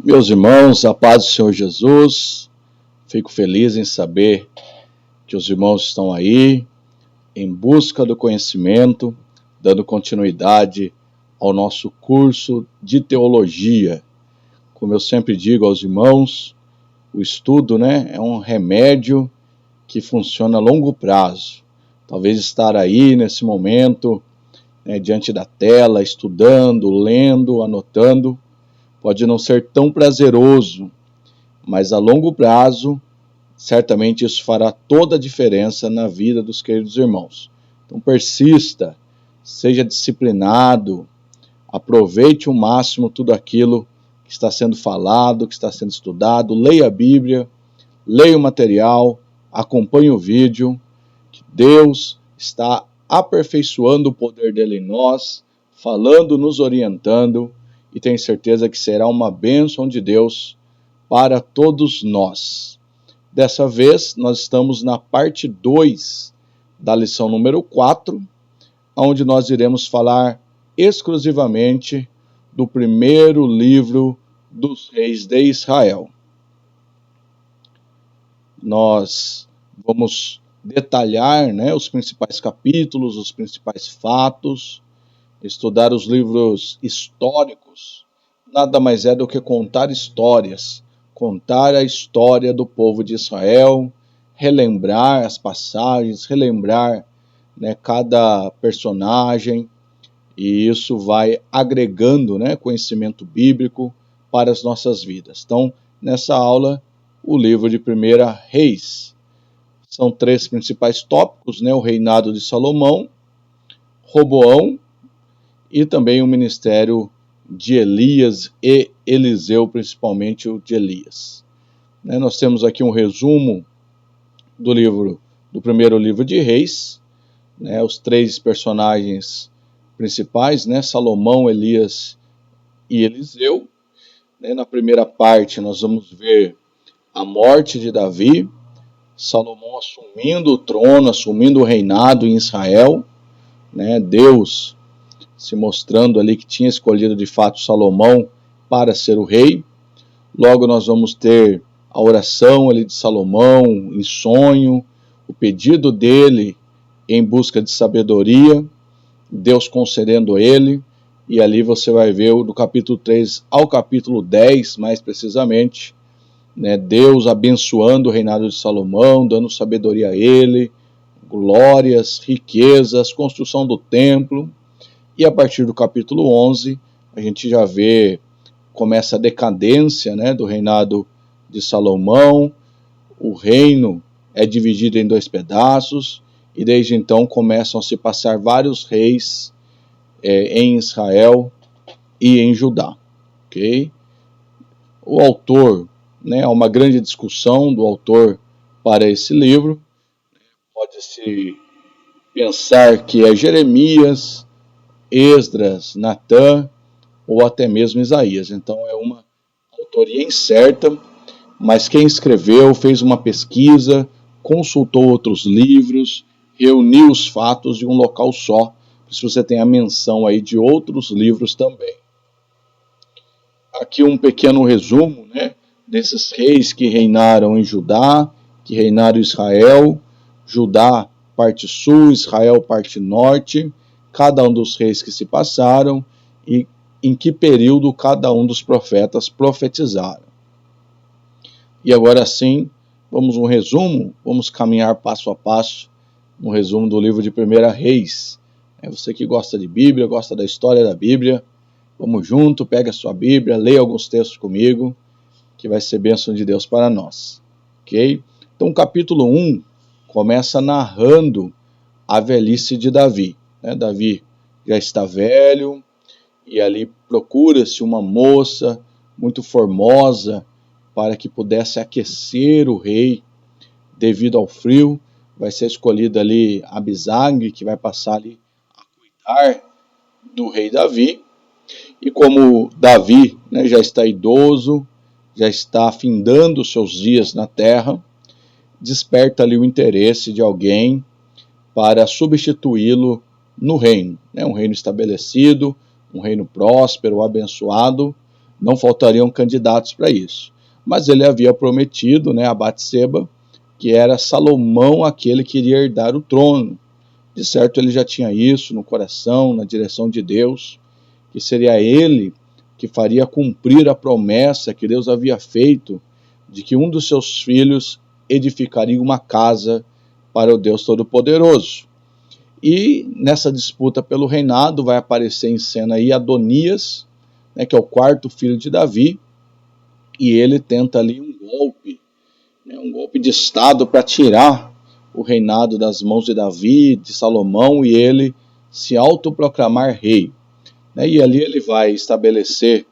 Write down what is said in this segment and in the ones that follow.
Meus irmãos, a paz do Senhor Jesus, fico feliz em saber que os irmãos estão aí em busca do conhecimento, dando continuidade ao nosso curso de teologia. Como eu sempre digo aos irmãos, o estudo, é um remédio que funciona a longo prazo. Talvez estar aí nesse momento, diante da tela, estudando, lendo, anotando, pode não ser tão prazeroso, mas a longo prazo, certamente isso fará toda a diferença na vida dos queridos irmãos. Então persista, seja disciplinado, aproveite ao máximo tudo aquilo que está sendo falado, que está sendo estudado, leia a Bíblia, leia o material, acompanhe o vídeo, que Deus está aperfeiçoando o poder dele em nós, falando, nos orientando, e tenho certeza que será uma bênção de Deus para todos nós. Dessa vez, nós estamos na parte 2 da lição número 4, onde nós iremos falar exclusivamente do primeiro livro dos reis de Israel. Nós vamos detalhar os principais capítulos, os principais fatos, estudar os livros históricos. Nada mais é do que contar histórias, contar a história do povo de Israel, relembrar as passagens, relembrar cada personagem, e isso vai agregando conhecimento bíblico para as nossas vidas. Então, nessa aula, o livro de 1 Reis. São 3 principais tópicos, o reinado de Salomão, Roboão e também o ministério de Elias e Eliseu, principalmente o de Elias. Nós temos aqui um resumo do primeiro livro de Reis, os 3 personagens principais, Salomão, Elias e Eliseu. Na primeira parte nós vamos ver a morte de Davi, Salomão assumindo o trono, assumindo o reinado em Israel, Deus se mostrando ali que tinha escolhido de fato Salomão para ser o rei. Logo nós vamos ter a oração ali de Salomão em sonho, o pedido dele em busca de sabedoria, Deus concedendo a ele, e ali você vai ver do capítulo 3 ao capítulo 10, mais precisamente, Deus abençoando o reinado de Salomão, dando sabedoria a ele, glórias, riquezas, construção do templo. E a partir do capítulo 11, a gente já vê, começa a decadência do reinado de Salomão, o reino é dividido em 2 pedaços, e desde então começam a se passar vários reis em Israel e em Judá. Okay? O autor, há uma grande discussão do autor para esse livro, pode-se pensar que é Jeremias, Esdras, Natã ou até mesmo Isaías. Então é uma autoria incerta, mas quem escreveu fez uma pesquisa, consultou outros livros, reuniu os fatos em um local só, se você tem a menção aí de outros livros também. Aqui um pequeno resumo desses reis que reinaram em Judá, que reinaram em Israel, Judá parte sul, Israel parte norte, cada um dos reis que se passaram e em que período cada um dos profetas profetizaram. E agora sim, vamos um resumo, vamos caminhar passo a passo, um resumo do livro de 1 Reis. Você que gosta de Bíblia, gosta da história da Bíblia, vamos junto, pega a sua Bíblia, leia alguns textos comigo, que vai ser bênção de Deus para nós. Ok? Então o capítulo 1 começa narrando a velhice de Davi. Davi já está velho, e ali procura-se uma moça muito formosa para que pudesse aquecer o rei devido ao frio. Vai ser escolhida ali Abisag, que vai passar ali a cuidar do rei Davi. E como Davi já está idoso, já está findando os seus dias na terra, desperta ali o interesse de alguém para substituí-lo no reino. Um reino estabelecido, um reino próspero, abençoado, não faltariam candidatos para isso. Mas ele havia prometido, né, a Batseba, que era Salomão aquele que iria herdar o trono. De certo, ele já tinha isso no coração, na direção de Deus, que seria ele que faria cumprir a promessa que Deus havia feito de que um dos seus filhos edificaria uma casa para o Deus Todo-Poderoso. E nessa disputa pelo reinado vai aparecer em cena aí Adonias, né, que é o quarto filho de Davi, e ele tenta ali um golpe, né, um golpe de estado para tirar o reinado das mãos de Davi, de Salomão, e ele se autoproclamar rei. Né, e ali ele vai estabelecer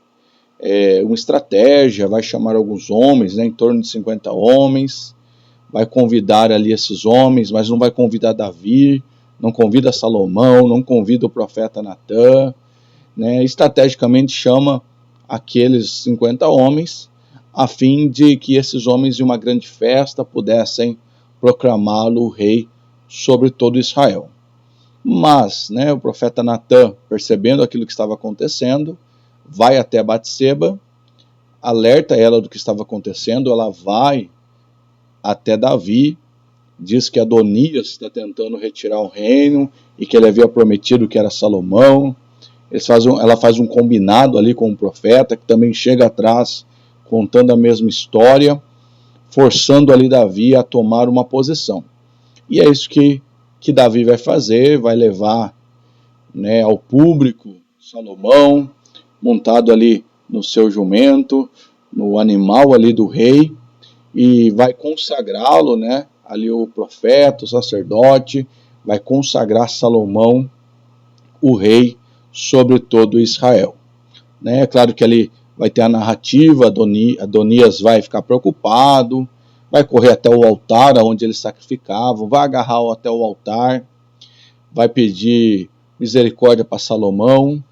uma estratégia, vai chamar alguns homens, né, em torno de 50 homens, vai convidar ali esses homens, mas não vai convidar Davi, não convida Salomão, não convida o profeta Natã, né, estrategicamente chama aqueles 50 homens, a fim de que esses homens em uma grande festa pudessem proclamá-lo rei sobre todo Israel. Mas, né, o profeta Natã, percebendo aquilo que estava acontecendo, vai até Batseba, alerta ela do que estava acontecendo, ela vai até Davi, diz que Adonias está tentando retirar o reino e que ele havia prometido que era Salomão. Ela faz um combinado ali com o profeta, que também chega atrás contando a mesma história, forçando ali Davi a tomar uma posição. E é isso que Davi vai fazer, vai levar, né, ao público Salomão, montado ali no seu jumento, no animal ali do rei, e vai consagrá-lo, né, ali o profeta, o sacerdote, vai consagrar Salomão, o rei, sobre todo Israel. Né? É claro que ali vai ter a narrativa, Adonias vai ficar preocupado, vai correr até o altar onde eles sacrificavam, vai agarrar até o altar, vai pedir misericórdia para Salomão.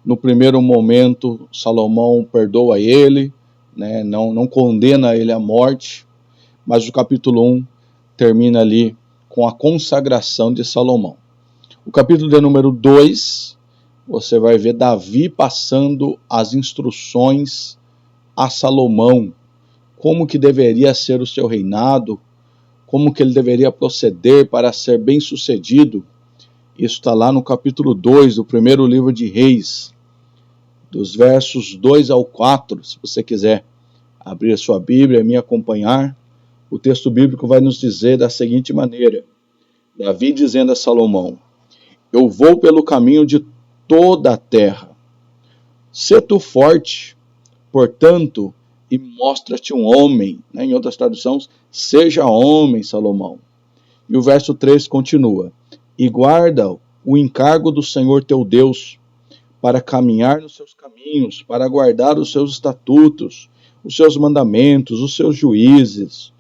No primeiro momento, Salomão perdoa ele, né? não condena ele à morte, mas o capítulo 1 termina ali com a consagração de Salomão. O capítulo de número 2, você vai ver Davi passando as instruções a Salomão, como que deveria ser o seu reinado, como que ele deveria proceder para ser bem sucedido. Isso está lá no capítulo 2 do primeiro livro de Reis, dos versos 2 ao 4, se você quiser abrir a sua Bíblia e me acompanhar. O texto bíblico vai nos dizer da seguinte maneira: Davi dizendo a Salomão: eu vou pelo caminho de toda a terra. Sê tu forte, portanto, e mostra-te um homem. Né? Em outras traduções, seja homem, Salomão. E o verso 3 continua: e guarda o encargo do Senhor teu Deus, para caminhar nos seus caminhos, para guardar os seus estatutos, os seus mandamentos, os seus juízos,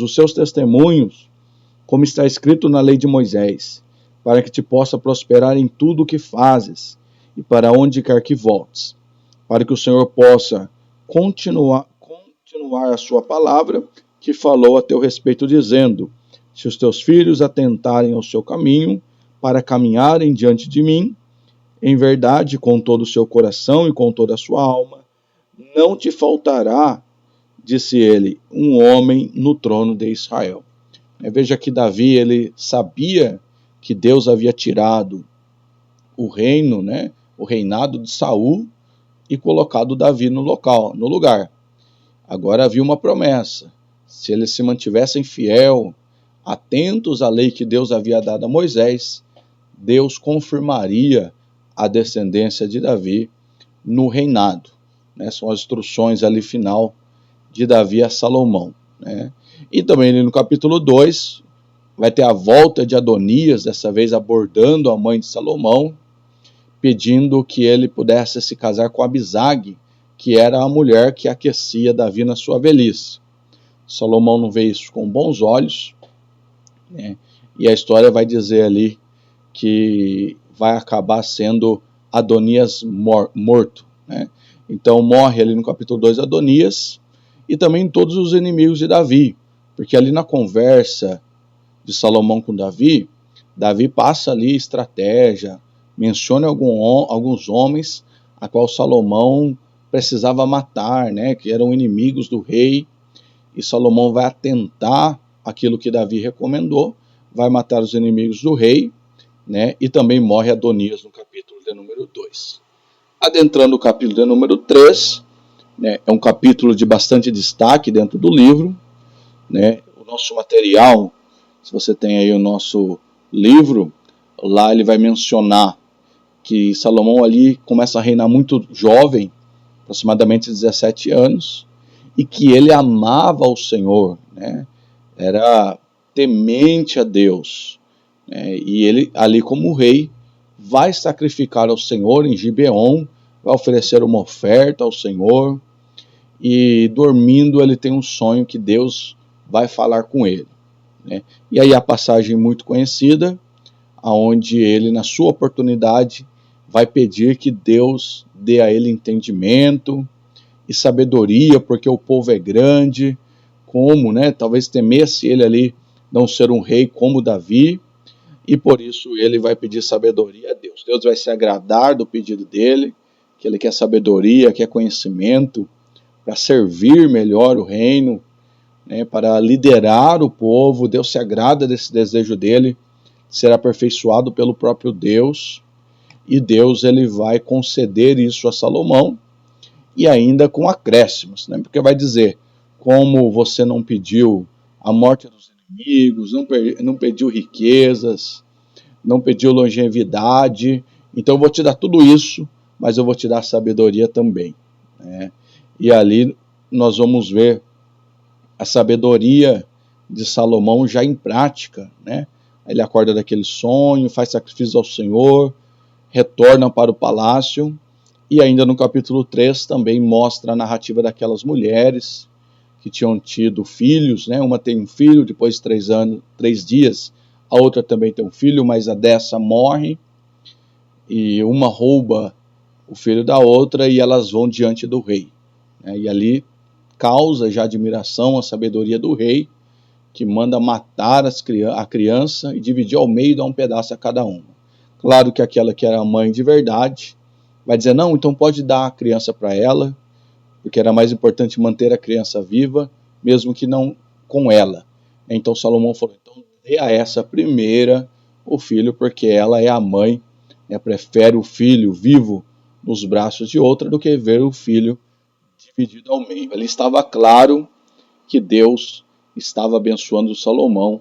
os seus testemunhos, como está escrito na lei de Moisés, para que te possa prosperar em tudo o que fazes, e para onde quer que voltes, para que o Senhor possa continuar a sua palavra, que falou a teu respeito, dizendo: se os teus filhos atentarem ao seu caminho, para caminharem diante de mim, em verdade, com todo o seu coração e com toda a sua alma, não te faltará, disse ele, um homem no trono de Israel. Veja que Davi, ele sabia que Deus havia tirado o reino, né, o reinado de Saul, e colocado Davi no lugar. Agora havia uma promessa: se eles se mantivessem fiel, atentos à lei que Deus havia dado a Moisés, Deus confirmaria a descendência de Davi no reinado. Né? São as instruções ali final de Davi a Salomão. Né? E também no capítulo 2, vai ter a volta de Adonias, dessa vez abordando a mãe de Salomão, pedindo que ele pudesse se casar com Abisag, que era a mulher que aquecia Davi na sua velhice. Salomão não vê isso com bons olhos, né? E a história vai dizer ali que vai acabar sendo Adonias morto. Né? Então morre ali no capítulo 2 Adonias, e também todos os inimigos de Davi, porque ali na conversa de Salomão com Davi, Davi passa ali estratégia, menciona alguns homens a qual Salomão precisava matar, né, que eram inimigos do rei, e Salomão vai atentar aquilo que Davi recomendou, vai matar os inimigos do rei, né, e também morre Adonias no capítulo de número 2. Adentrando o capítulo de número 3, né, é um capítulo de bastante destaque dentro do livro, né, o nosso material, se você tem aí o nosso livro, lá ele vai mencionar que Salomão ali começa a reinar muito jovem, aproximadamente 17 anos, e que ele amava o Senhor, né? Era temente a Deus, né? E ele ali como rei vai sacrificar ao Senhor em Gibeon, vai oferecer uma oferta ao Senhor, e dormindo ele tem um sonho que Deus vai falar com ele, né? E aí a passagem muito conhecida, aonde ele na sua oportunidade vai pedir que Deus dê a ele entendimento e sabedoria, porque o povo é grande, como, né, talvez temesse ele ali não ser um rei como Davi, e por isso ele vai pedir sabedoria a Deus. Deus vai se agradar do pedido dele, que ele quer sabedoria, quer conhecimento, para servir melhor o reino, né, para liderar o povo. Deus se agrada desse desejo dele, ser aperfeiçoado pelo próprio Deus, e Deus ele vai conceder isso a Salomão, e ainda com acréscimos, né? Porque vai dizer, como você não pediu a morte dos inimigos, não pediu riquezas, não pediu longevidade, então eu vou te dar tudo isso, mas eu vou te dar sabedoria também, né? E ali nós vamos ver a sabedoria de Salomão já em prática, né? Ele acorda daquele sonho, faz sacrifício ao Senhor, retorna para o palácio, e ainda no capítulo 3 também mostra a narrativa daquelas mulheres que tinham tido filhos, né? Uma tem um filho, depois de 3 dias, a outra também tem um filho, mas a dessa morre, e uma rouba o filho da outra, e elas vão diante do rei, né? E ali causa já admiração a sabedoria do rei, que manda matar a criança e dividir ao meio e dar um pedaço a cada uma. Claro que aquela que era a mãe de verdade vai dizer, não, então pode dar a criança para ela, porque era mais importante manter a criança viva, mesmo que não com ela. Então Salomão falou, então dê a essa primeira o filho, porque ela é a mãe, né, prefere o filho vivo nos braços de outra do que ver o filho dividido ao meio. Ali estava claro que Deus estava abençoando Salomão,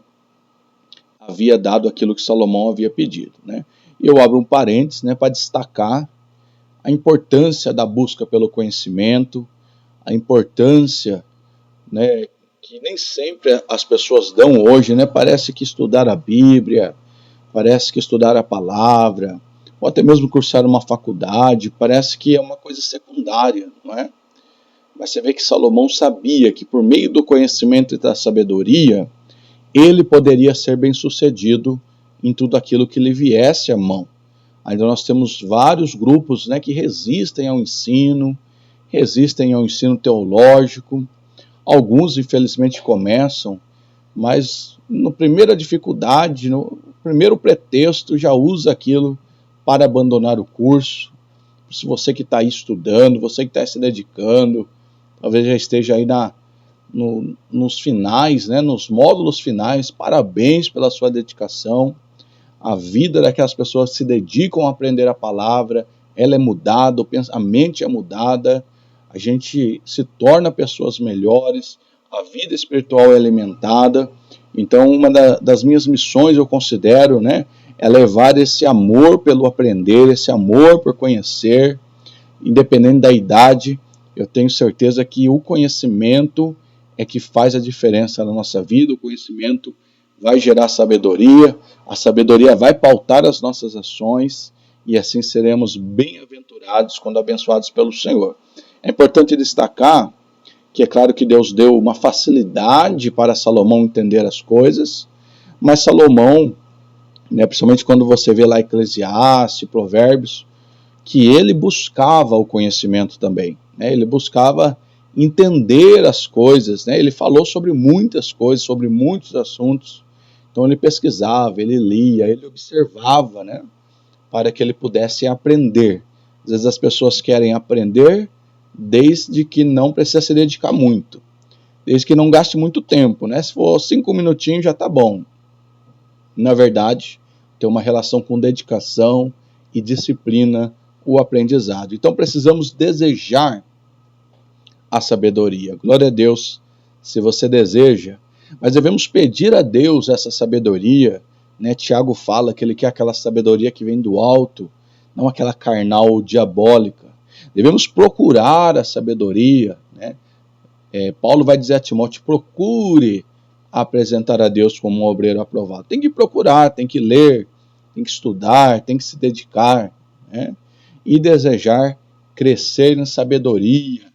havia dado aquilo que Salomão havia pedido, né? E eu abro um parênteses, né, para destacar a importância da busca pelo conhecimento, a importância, né, que nem sempre as pessoas dão hoje, né? Parece que estudar a Bíblia, parece que estudar a palavra, ou até mesmo cursar uma faculdade, parece que é uma coisa secundária, não é? Mas você vê que Salomão sabia que por meio do conhecimento e da sabedoria, ele poderia ser bem-sucedido em tudo aquilo que lhe viesse à mão. Ainda nós temos vários grupos, né, que resistem ao ensino teológico. Alguns, infelizmente, começam, mas na primeira dificuldade, no primeiro pretexto, já usa aquilo para abandonar o curso. Se você que está aí estudando, você que está se dedicando, talvez já esteja aí nos finais, né, nos módulos finais, parabéns pela sua dedicação. A vida daquelas pessoas que se dedicam a aprender a palavra, ela é mudada, a mente é mudada, a gente se torna pessoas melhores, a vida espiritual é alimentada. Então, uma das minhas missões, eu considero, né, é levar esse amor pelo aprender, esse amor por conhecer, independente da idade. Eu tenho certeza que o conhecimento é que faz a diferença na nossa vida, o conhecimento vai gerar sabedoria, a sabedoria vai pautar as nossas ações, e assim seremos bem-aventurados quando abençoados pelo Senhor. É importante destacar que é claro que Deus deu uma facilidade para Salomão entender as coisas, mas Salomão, né, principalmente quando você vê lá Eclesiastes, Provérbios, que ele buscava o conhecimento também, né? Ele buscava entender as coisas, né? Ele falou sobre muitas coisas, sobre muitos assuntos, então ele pesquisava, ele lia, ele observava, né, para que ele pudesse aprender. Às vezes as pessoas querem aprender, desde que não precisa se dedicar muito, desde que não gaste muito tempo, né? Se for 5 minutinhos já está bom. Na verdade, tem uma relação com dedicação e disciplina o aprendizado. Então precisamos desejar a sabedoria. Glória a Deus se você deseja, mas devemos pedir a Deus essa sabedoria, né? Tiago fala que ele quer aquela sabedoria que vem do alto, não aquela carnal diabólica. Devemos procurar a sabedoria, né? Paulo vai dizer a Timóteo: procure apresentar a Deus como um obreiro aprovado. Tem que procurar, tem que ler, tem que estudar, tem que se dedicar, né? E desejar crescer em sabedoria.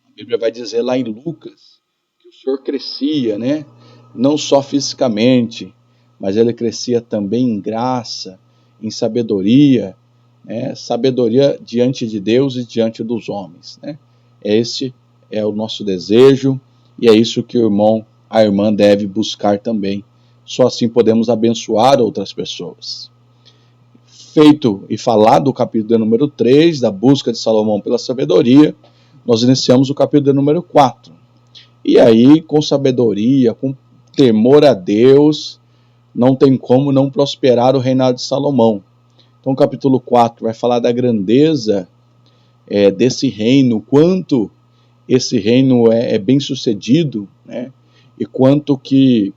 A Bíblia vai dizer lá em Lucas que o Senhor crescia, né? Não só fisicamente, mas ele crescia também em graça, em sabedoria, né? Sabedoria diante de Deus e diante dos homens, né? Esse é o nosso desejo e é isso que o irmão, a irmã deve buscar também. Só assim podemos abençoar outras pessoas. Feito e falado o capítulo de número 3, da busca de Salomão pela sabedoria, nós iniciamos o capítulo de número 4. E aí, com sabedoria, com temor a Deus, não tem como não prosperar o reinado de Salomão. Então, o capítulo 4 vai falar da grandeza desse reino, quanto esse reino é bem sucedido, né? E quanto que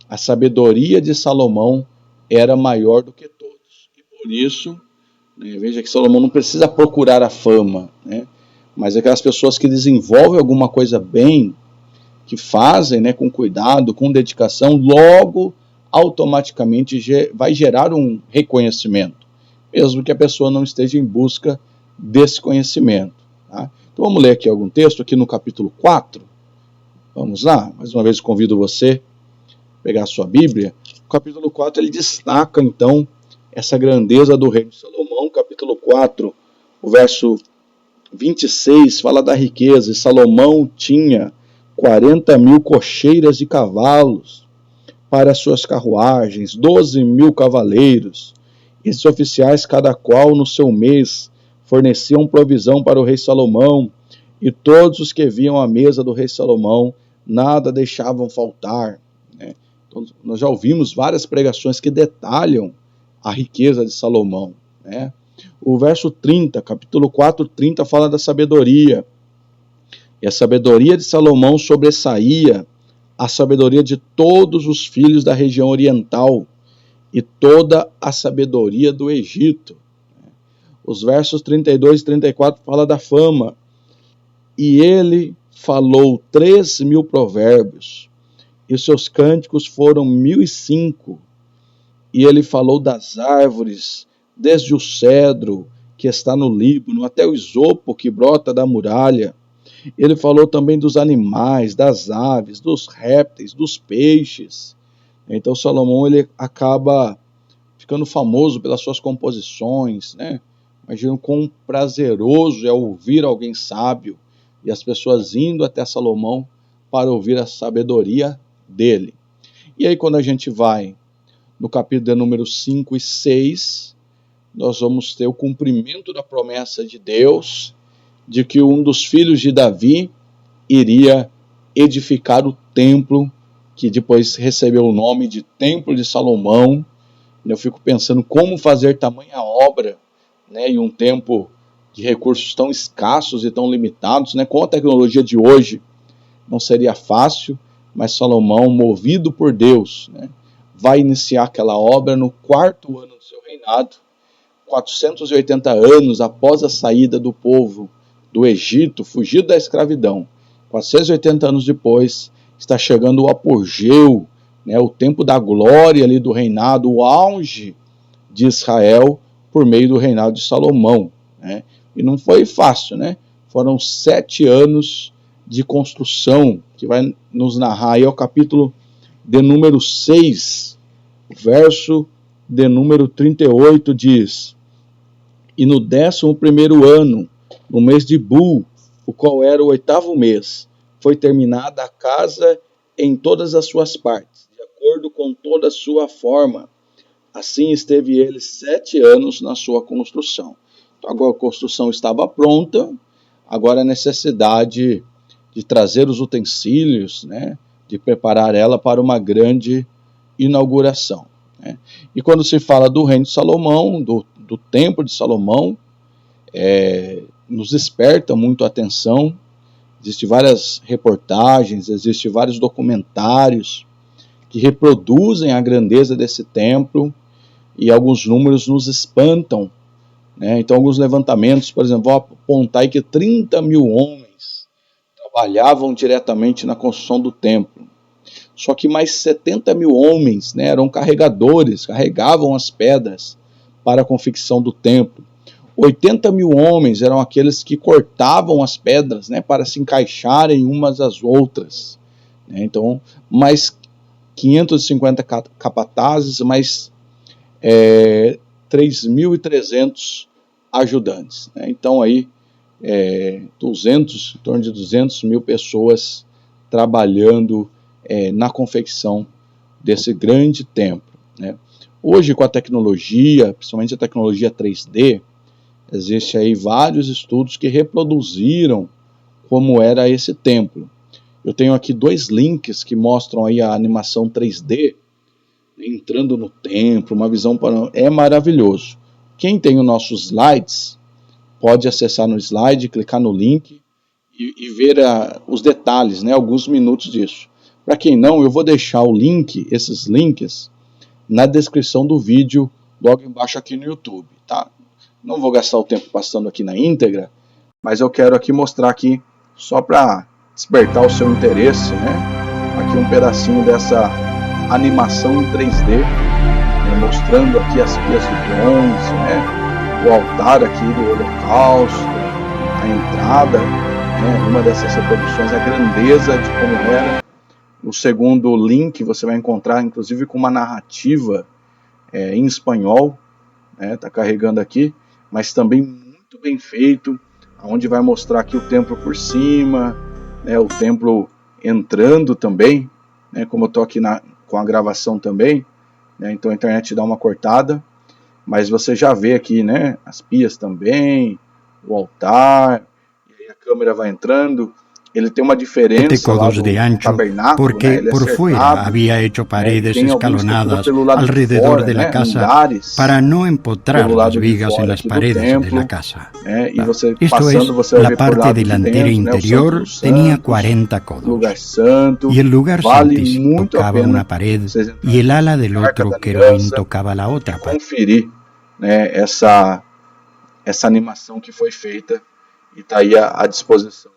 a sabedoria de Salomão era maior do que todos. E por isso, né, veja que Salomão não precisa procurar a fama, né? Mas aquelas pessoas que desenvolvem alguma coisa bem, que fazem, né, com cuidado, com dedicação, logo automaticamente vai gerar um reconhecimento, mesmo que a pessoa não esteja em busca desse conhecimento. Tá? Então vamos ler aqui algum texto, aqui no capítulo 4. Vamos lá, mais uma vez convido você a pegar a sua Bíblia. O capítulo 4 ele destaca então essa grandeza do reino de Salomão. Capítulo 4, o verso 26 fala da riqueza. E Salomão tinha 40.000 cocheiras de cavalos para suas carruagens, 12.000 cavaleiros. Esses oficiais, cada qual no seu mês, forneciam provisão para o rei Salomão, e todos os que viam a mesa do rei Salomão nada deixavam faltar. Né? Então, nós já ouvimos várias pregações que detalham a riqueza de Salomão. Né? O verso 30, capítulo 4, 30, fala da sabedoria. E a sabedoria de Salomão sobressaía a sabedoria de todos os filhos da região oriental e toda a sabedoria do Egito. Os versos 32 e 34 falam da fama. E ele falou 3.000 provérbios, e os seus cânticos foram 1.005. E ele falou das árvores, desde o cedro, que está no Líbano, até o isopo que brota da muralha. Ele falou também dos animais, das aves, dos répteis, dos peixes. Então Salomão ele acaba ficando famoso pelas suas composições, né? Imagina quão prazeroso é ouvir alguém sábio e as pessoas indo até Salomão para ouvir a sabedoria dele. E aí quando a gente vai no capítulo de número 5 e 6, nós vamos ter o cumprimento da promessa de Deus de que um dos filhos de Davi iria edificar o templo, que depois recebeu o nome de Templo de Salomão. Eu fico pensando como fazer tamanha obra, né, em um tempo de recursos tão escassos e tão limitados, né, com a tecnologia de hoje não seria fácil, mas Salomão, movido por Deus, né, vai iniciar aquela obra no 4º ano do seu reinado, 480 anos após a saída do povo do Egito, fugido da escravidão. 480 anos depois, está chegando o apogeu, né, o tempo da glória ali do reinado, o auge de Israel por meio do reinado de Salomão. Né? E não foi fácil, né? Foram 7 anos de construção, que vai nos narrar aí o capítulo de número 6, verso de número 38, diz: E no 11º ano, no mês de Bul, o qual era o 8º mês, foi terminada a casa em todas as suas partes, de acordo com toda a sua forma. Assim esteve ele 7 anos na sua construção. Então agora a construção estava pronta, agora a necessidade de trazer os utensílios, né, de preparar ela para uma grande inauguração, né? E quando se fala do reino de Salomão, do templo de Salomão, nos desperta muito a atenção. Existem várias reportagens, existem vários documentários que reproduzem a grandeza desse templo, e alguns números nos espantam, né? Então, alguns levantamentos, por exemplo, vou apontar aí que 30 mil homens trabalhavam diretamente na construção do templo. Só que mais 70 mil homens, né, eram carregadores, carregavam as pedras para a confecção do templo. 80 mil homens eram aqueles que cortavam as pedras, né, para se encaixarem umas às outras, né? Então, mais 550 capatazes, mais 3.300 ajudantes, né? Então aí 200, em torno de 200 mil pessoas trabalhando na confecção desse grande templo, né? Hoje, com a tecnologia, principalmente a tecnologia 3D, existe aí vários estudos que reproduziram como era esse templo. Eu tenho aqui 2 links que mostram aí a animação 3D entrando no templo, uma visão é maravilhoso. Quem tem os nossos slides pode acessar no slide, clicar no link e ver os detalhes, né, alguns minutos disso. Para quem não, eu vou deixar o link, esses links, na descrição do vídeo, logo embaixo aqui no YouTube, tá? Não vou gastar o tempo passando aqui na íntegra, mas eu quero aqui mostrar aqui, só para despertar o seu interesse, né? Aqui um pedacinho dessa animação em 3D, né, mostrando aqui as pias de bronze, né, o altar aqui do holocausto, a entrada, né, uma dessas reproduções, a grandeza de como era. O segundo link você vai encontrar, inclusive, com uma narrativa em espanhol, né, tá carregando aqui, mas também muito bem feito, onde vai mostrar aqui o templo por cima, né, o templo entrando também, né, como eu estou aqui com a gravação também, né, então a internet dá uma cortada, mas você já vê aqui, né, as pias também, o altar, e aí a câmera vai entrando. Ele tem uma diferença lá do tabernáculo, porque né? Ele é por fuera cercado, había hecho paredes tem alguns que ficam escalonadas pelo lado de alrededor fora, de la né? casa Andares para no empotrar pelo las lado de vigas en fora las aqui do paredes de templo, la casa. né? E você Esto passando, es, você vai la ver por parte lado de delantera dentro, né? O Santo interior dos tenía Santos, 40 o codos, lugar santo, y el lugar vale santis muito a tocaba pena una pared vocês y entrarem el ala del na Arca da otro querubín Aliança tocaba la e otra pared. conferir, né, essa animação que foi feita, e está aí à disposição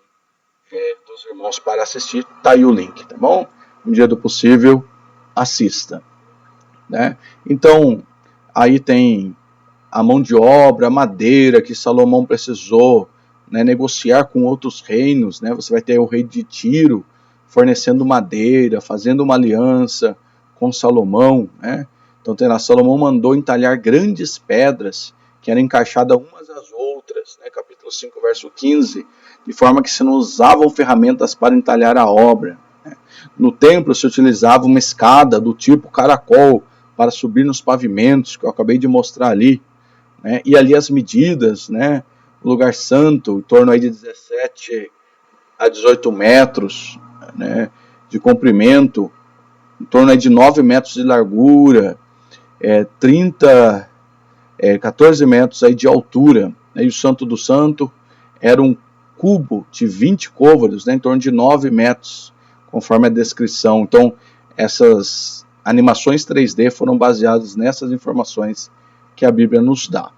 dos irmãos para assistir. Tá aí o link, tá bom? No dia do possível, assista, né? Então, aí tem a mão de obra, a madeira que Salomão precisou, né, negociar com outros reinos, né? Você vai ter o rei de Tiro fornecendo madeira, fazendo uma aliança com Salomão, né? Então tem lá, Salomão mandou entalhar grandes pedras que eram encaixadas umas às outras, né? Capítulo 5, verso 15, de forma que se não usavam ferramentas para entalhar a obra, né? No templo se utilizava uma escada do tipo caracol para subir nos pavimentos, que eu acabei de mostrar ali, né? E ali as medidas, né? O lugar santo, em torno aí de 17 a 18 metros, né, de comprimento, em torno aí de 9 metros de largura, 14 metros aí de altura, né? E o Santo do Santo era um cubo de 20 côvados, né, em torno de 9 metros, conforme a descrição. Então, essas animações 3D foram baseadas nessas informações que a Bíblia nos dá.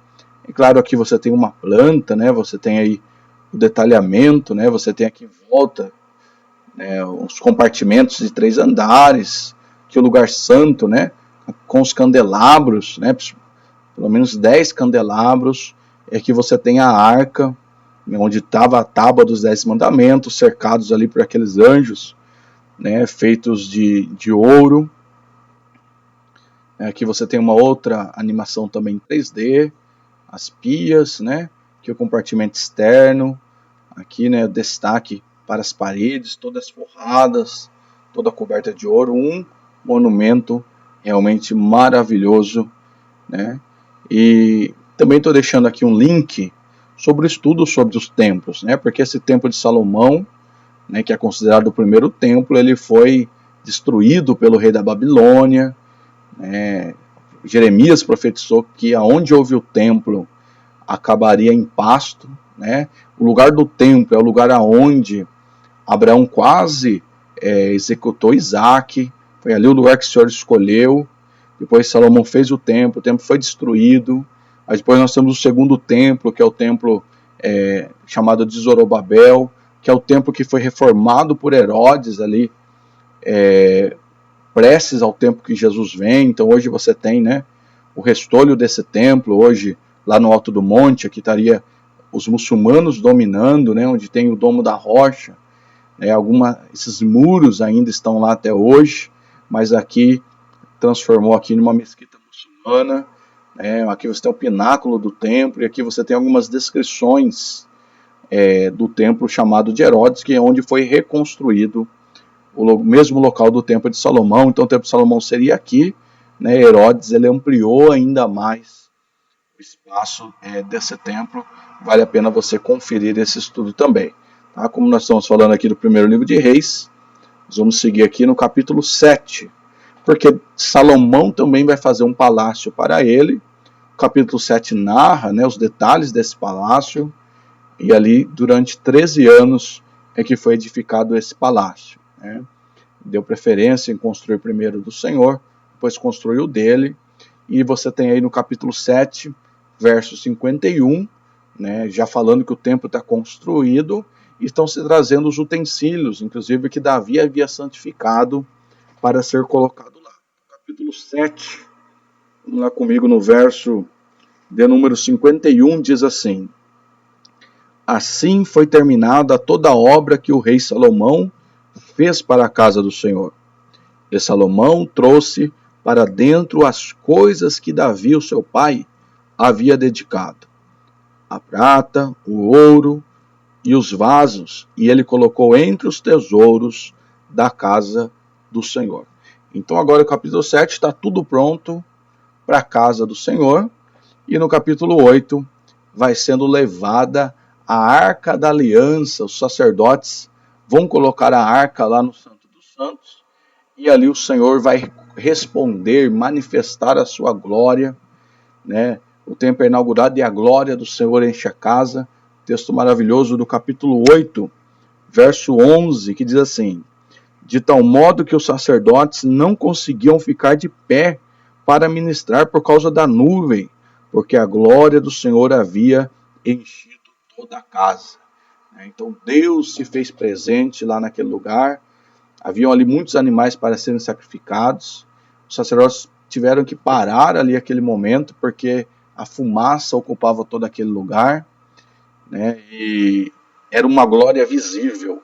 É claro, aqui você tem uma planta, né, você tem aí o detalhamento, né, você tem aqui em volta, né, os compartimentos de 3 andares, que o lugar santo, né, com os candelabros, né, pelo menos 10 candelabros, é que você tem a arca, onde estava a tábua dos 10 mandamentos, cercados ali por aqueles anjos, né, feitos de ouro. Aqui você tem uma outra animação também em 3D, as pias, né, que é o compartimento externo, aqui, né, destaque para as paredes, todas forradas, toda coberta de ouro, um monumento realmente maravilhoso, né. E também estou deixando aqui um link sobre o estudo sobre os templos, né? Porque esse templo de Salomão, né, que é considerado o primeiro templo, ele foi destruído pelo rei da Babilônia, né? Jeremias profetizou que aonde houve o templo acabaria em pasto, né? O lugar do templo é o lugar aonde Abraão quase executou Isaac, foi ali o lugar que o Senhor escolheu. Depois Salomão fez o templo foi destruído. Aí depois nós temos o segundo templo, que é o templo chamado de Zorobabel, que é o templo que foi reformado por Herodes ali, prestes ao tempo que Jesus vem. Então hoje você tem, né, o restolho desse templo, hoje lá no alto do monte, aqui estaria os muçulmanos dominando, né, onde tem o Domo da Rocha, né, esses muros ainda estão lá até hoje, mas aqui transformou aqui numa mesquita muçulmana, né, aqui você tem o pináculo do templo, e aqui você tem algumas descrições do templo chamado de Herodes, que é onde foi reconstruído o mesmo local do templo de Salomão. Então o templo de Salomão seria aqui, né, Herodes ele ampliou ainda mais o espaço desse templo, vale a pena você conferir esse estudo também. Tá? Como nós estamos falando aqui do primeiro livro de Reis, nós vamos seguir aqui no capítulo 7, porque Salomão também vai fazer um palácio para ele. O capítulo 7 narra, né, os detalhes desse palácio, e ali durante 13 anos é que foi edificado esse palácio, né? Deu preferência em construir primeiro do Senhor, depois construiu dele, e você tem aí no capítulo 7, verso 51, né, já falando que o templo está construído, e estão se trazendo os utensílios, inclusive que Davi havia santificado para ser colocado lá. Capítulo 7, vamos lá comigo no verso de número 51, diz assim: Assim foi terminada toda a obra que o rei Salomão fez para a casa do Senhor. E Salomão trouxe para dentro as coisas que Davi, o seu pai, havia dedicado: a prata, o ouro e os vasos, e ele colocou entre os tesouros da casa do Senhor. Então agora o capítulo 7 está tudo pronto para a casa do Senhor, e no capítulo 8 vai sendo levada a Arca da Aliança. Os sacerdotes vão colocar a arca lá no Santo dos Santos, e ali o Senhor vai responder, manifestar a sua glória, né? O templo é inaugurado e a glória do Senhor enche a casa. Texto maravilhoso do capítulo 8, verso 11, que diz assim: de tal modo que os sacerdotes não conseguiam ficar de pé para ministrar por causa da nuvem, porque a glória do Senhor havia enchido toda a casa. Então Deus se fez presente lá naquele lugar. Haviam ali muitos animais para serem sacrificados. Os sacerdotes tiveram que parar ali aquele momento, porque a fumaça ocupava todo aquele lugar, né? E era uma glória visível.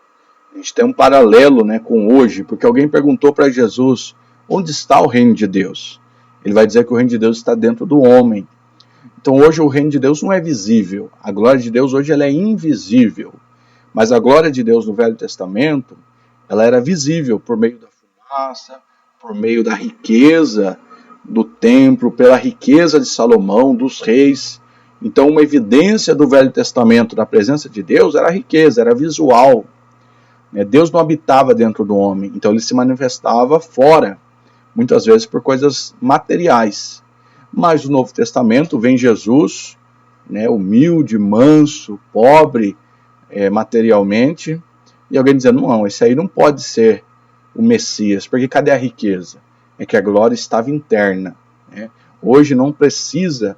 A gente tem um paralelo, né, com hoje, porque alguém perguntou para Jesus: onde está o reino de Deus? Ele vai dizer que o reino de Deus está dentro do homem. Então hoje o reino de Deus não é visível. A glória de Deus hoje ela é invisível. Mas a glória de Deus no Velho Testamento, ela era visível por meio da fumaça, por meio da riqueza do templo, pela riqueza de Salomão, dos reis. Então uma evidência do Velho Testamento da presença de Deus era a riqueza, era visual. Deus não habitava dentro do homem, então ele se manifestava fora, muitas vezes por coisas materiais. Mas no Novo Testamento vem Jesus, né, humilde, manso, pobre materialmente, e alguém dizendo: não, esse aí não pode ser o Messias, porque cadê a riqueza? É que a glória estava interna, né? Hoje não precisa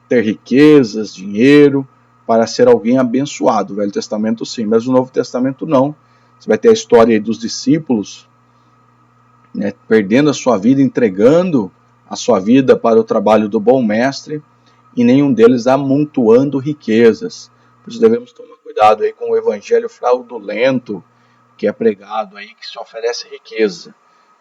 ter riquezas, dinheiro, para ser alguém abençoado. O Velho Testamento sim, mas o Novo Testamento não. Você vai ter a história aí dos discípulos, né, perdendo a sua vida, entregando a sua vida para o trabalho do bom mestre, e nenhum deles amontoando riquezas. Por isso devemos tomar cuidado aí com o evangelho fraudulento que é pregado aí, que se oferece riqueza,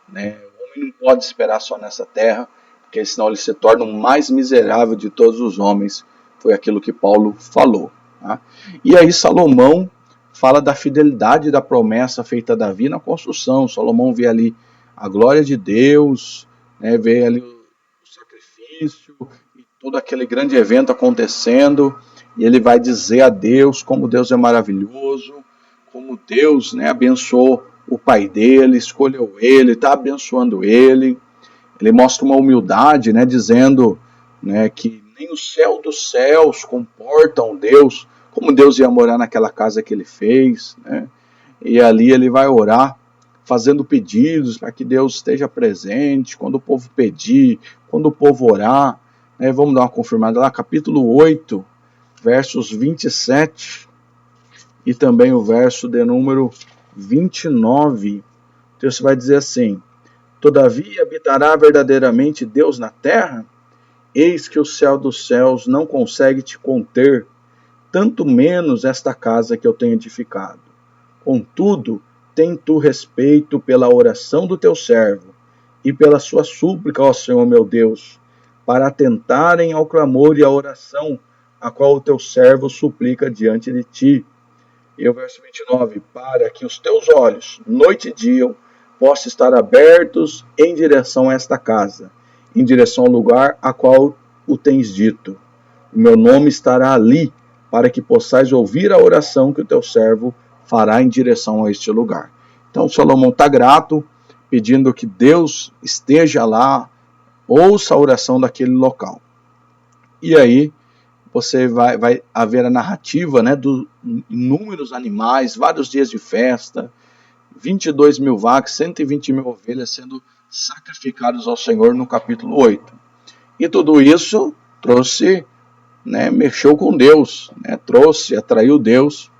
né? O homem não pode esperar só nessa terra, porque senão ele se torna o mais miserável de todos os homens. Foi aquilo que Paulo falou, tá? E aí Salomão fala da fidelidade da promessa feita a Davi na construção. Salomão vê ali a glória de Deus, né, vê ali o sacrifício e todo aquele grande evento acontecendo, e ele vai dizer a Deus como Deus é maravilhoso, como Deus, né, abençoou o pai dele, escolheu ele, está abençoando ele. Ele mostra uma humildade, né, dizendo, né, que nem o céu dos céus comportam Deus, como Deus ia morar naquela casa que ele fez, né? E ali ele vai orar, fazendo pedidos para que Deus esteja presente, quando o povo pedir, quando o povo orar, né? Vamos dar uma confirmada lá, capítulo 8, versos 27 e também o verso de número 29. O texto vai dizer assim: todavia habitará verdadeiramente Deus na terra? Eis que o céu dos céus não consegue te conter, tanto menos esta casa que eu tenho edificado. Contudo, tem tu respeito pela oração do teu servo e pela sua súplica, ó Senhor meu Deus, para atentarem ao clamor e à oração a qual o teu servo suplica diante de ti. E o verso 29, para que os teus olhos, noite e dia, possam estar abertos em direção a esta casa, em direção ao lugar a qual o tens dito. O meu nome estará ali, para que possais ouvir a oração que o teu servo fará em direção a este lugar. Então Salomão está grato, pedindo que Deus esteja lá, ouça a oração daquele local. E aí você vai haver a narrativa, né, dos inúmeros animais, vários dias de festa, 22 mil vacas, 120 mil ovelhas sendo sacrificados ao Senhor no capítulo 8. E tudo isso trouxe, né, mexeu com Deus, né, atraiu Deus.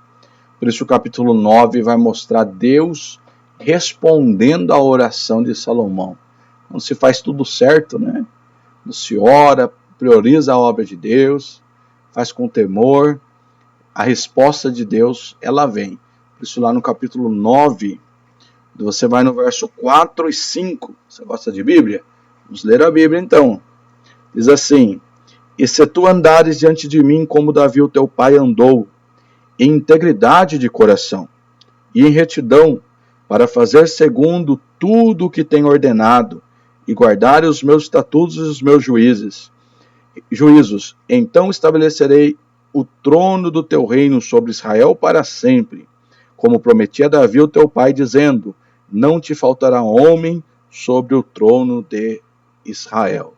Por isso o capítulo 9 vai mostrar Deus respondendo à oração de Salomão. Não se faz tudo certo, né? Não se ora, prioriza a obra de Deus, faz com temor, a resposta de Deus, ela vem. Por isso lá no capítulo 9, você vai no verso 4 e 5. Você gosta de Bíblia? Vamos ler a Bíblia então. Diz assim: e se tu andares diante de mim como Davi o teu pai andou, em integridade de coração e em retidão, para fazer segundo tudo o que tenho ordenado, e guardar os meus estatutos e os meus juízos, então estabelecerei o trono do teu reino sobre Israel para sempre, como prometi a Davi o teu pai, dizendo: não te faltará homem sobre o trono de Israel.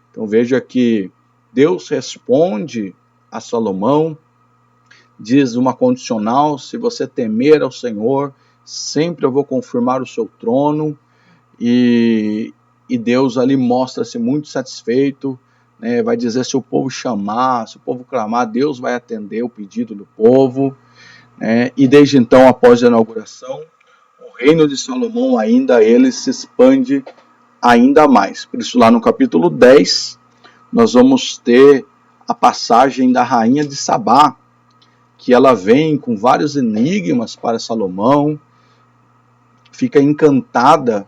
Então veja que Deus responde a Salomão, diz uma condicional: se você temer ao Senhor, sempre eu vou confirmar o seu trono. E Deus ali mostra-se muito satisfeito, né? Vai dizer, se o povo chamar, se o povo clamar, Deus vai atender o pedido do povo, né? E desde então, após a inauguração, o reino de Salomão ainda ele se expande ainda mais. Por isso lá no capítulo 10, nós vamos ter a passagem da rainha de Sabá, que ela vem com vários enigmas para Salomão, fica encantada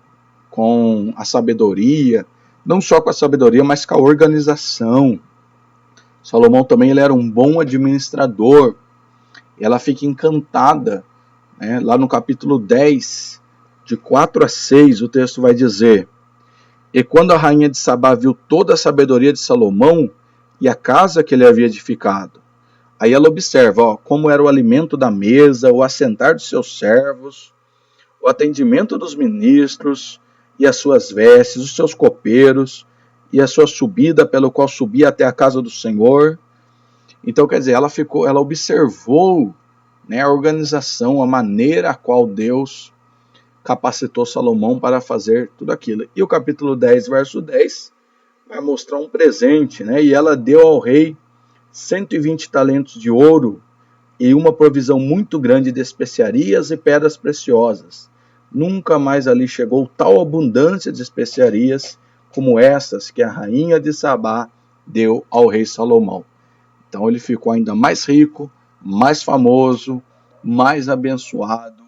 com a sabedoria, não só com a sabedoria, mas com a organização. Salomão também ele era um bom administrador. Ela fica encantada, né? Lá no capítulo 10, de 4 a 6, o texto vai dizer: e quando a rainha de Sabá viu toda a sabedoria de Salomão e a casa que ele havia edificado, aí ela observa como era o alimento da mesa, o assentar dos seus servos, o atendimento dos ministros, e as suas vestes, os seus copeiros, e a sua subida pelo qual subia até a casa do Senhor. Então, quer dizer, ela observou, né, a organização, a maneira a qual Deus capacitou Salomão para fazer tudo aquilo. E o capítulo 10, verso 10, vai mostrar um presente, né? E ela deu ao rei 120 talentos de ouro e uma provisão muito grande de especiarias e pedras preciosas. Nunca mais ali chegou tal abundância de especiarias como essas que a rainha de Sabá deu ao rei Salomão. Então ele ficou ainda mais rico, mais famoso, mais abençoado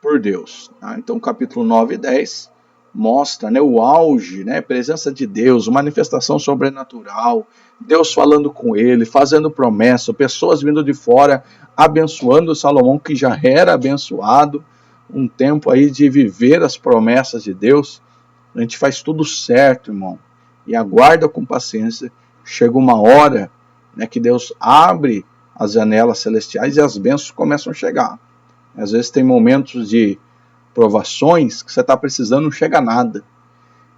por Deus. Então capítulo 9 e 10 mostra, né, o auge, né, presença de Deus, manifestação sobrenatural, Deus falando com ele, fazendo promessa, pessoas vindo de fora, abençoando Salomão, que já era abençoado. Um tempo aí de viver as promessas de Deus. A gente faz tudo certo, irmão, e aguarda com paciência. Chega uma hora né, que Deus abre as janelas celestiais e as bênçãos começam a chegar. Às vezes tem momentos de provações que você está precisando, não chega nada.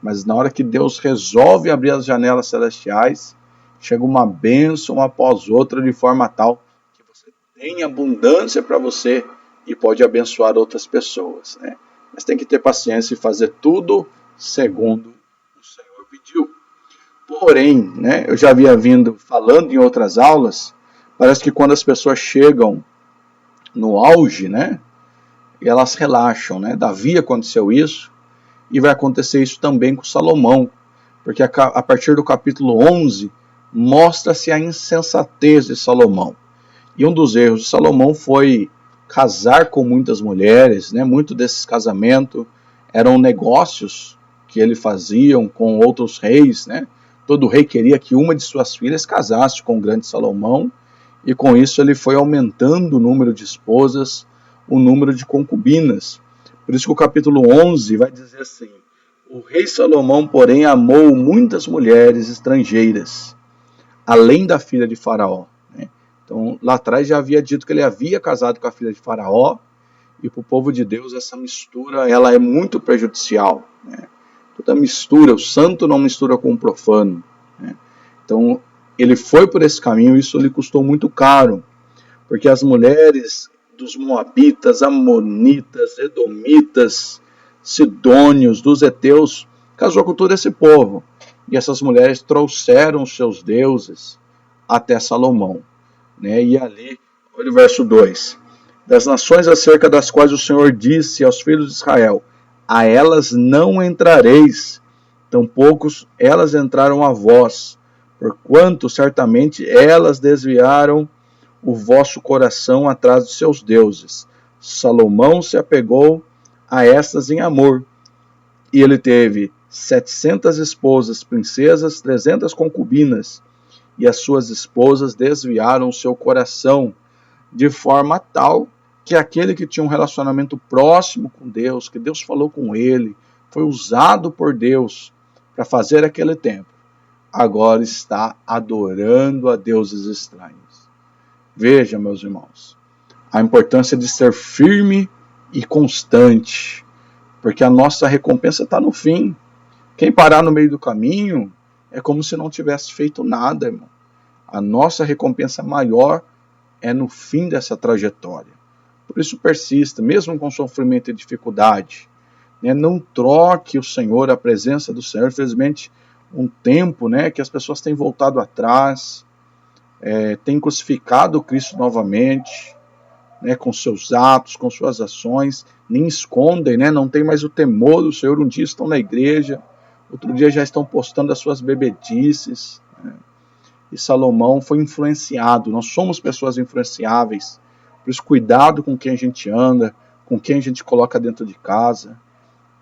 Mas na hora que Deus resolve abrir as janelas celestiais, chega uma bênção após outra de forma tal que você tem abundância para você e pode abençoar outras pessoas, né? Mas tem que ter paciência e fazer tudo segundo o Senhor pediu. Porém, né, eu já havia vindo falando em outras aulas, parece que quando as pessoas chegam no auge, né, elas relaxam, né? Davi aconteceu isso e vai acontecer isso também com Salomão, porque a partir do capítulo 11 mostra-se a insensatez de Salomão. E um dos erros de Salomão foi casar com muitas mulheres, né? Muito desses casamentos eram negócios que ele fazia com outros reis, né? Todo rei queria que uma de suas filhas casasse com o grande Salomão, e com isso ele foi aumentando o número de esposas, o número de concubinas. Por isso que o capítulo 11 vai dizer assim: o rei Salomão, porém, amou muitas mulheres estrangeiras, além da filha de Faraó. Então, lá atrás já havia dito que ele havia casado com a filha de Faraó, e para o povo de Deus essa mistura ela é muito prejudicial, né? Toda mistura, o santo não mistura com o profano, né? Então, ele foi por esse caminho, isso lhe custou muito caro, porque as mulheres dos moabitas, amonitas, edomitas, sidônios, dos heteus, casou com todo esse povo. E essas mulheres trouxeram os seus deuses até Salomão, né? E ali, olha o verso 2. Das nações acerca das quais o Senhor disse aos filhos de Israel: a elas não entrareis, tampouco elas entraram a vós, porquanto certamente elas desviaram o vosso coração atrás de seus deuses. Salomão se apegou a estas em amor, e ele teve 700 esposas, princesas, 300 concubinas, e as suas esposas desviaram o seu coração, de forma tal que aquele que tinha um relacionamento próximo com Deus, que Deus falou com ele, foi usado por Deus para fazer aquele templo, agora está adorando a deuses estranhos. Veja, meus irmãos, a importância de ser firme e constante, porque a nossa recompensa está no fim. Quem parar no meio do caminho é como se não tivesse feito nada, irmão. A nossa recompensa maior é no fim dessa trajetória. Por isso persista, mesmo com sofrimento e dificuldade, né? Não troque o Senhor, a presença do Senhor. Infelizmente, um tempo, né, que as pessoas têm voltado atrás, têm crucificado Cristo novamente, né, com seus atos, com suas ações, nem escondem, né, não tem mais o temor do Senhor. Um dia estão na igreja, outro dia já estão postando as suas bebedices, né? E Salomão foi influenciado. Nós somos pessoas influenciáveis, por isso cuidado com quem a gente anda, com quem a gente coloca dentro de casa,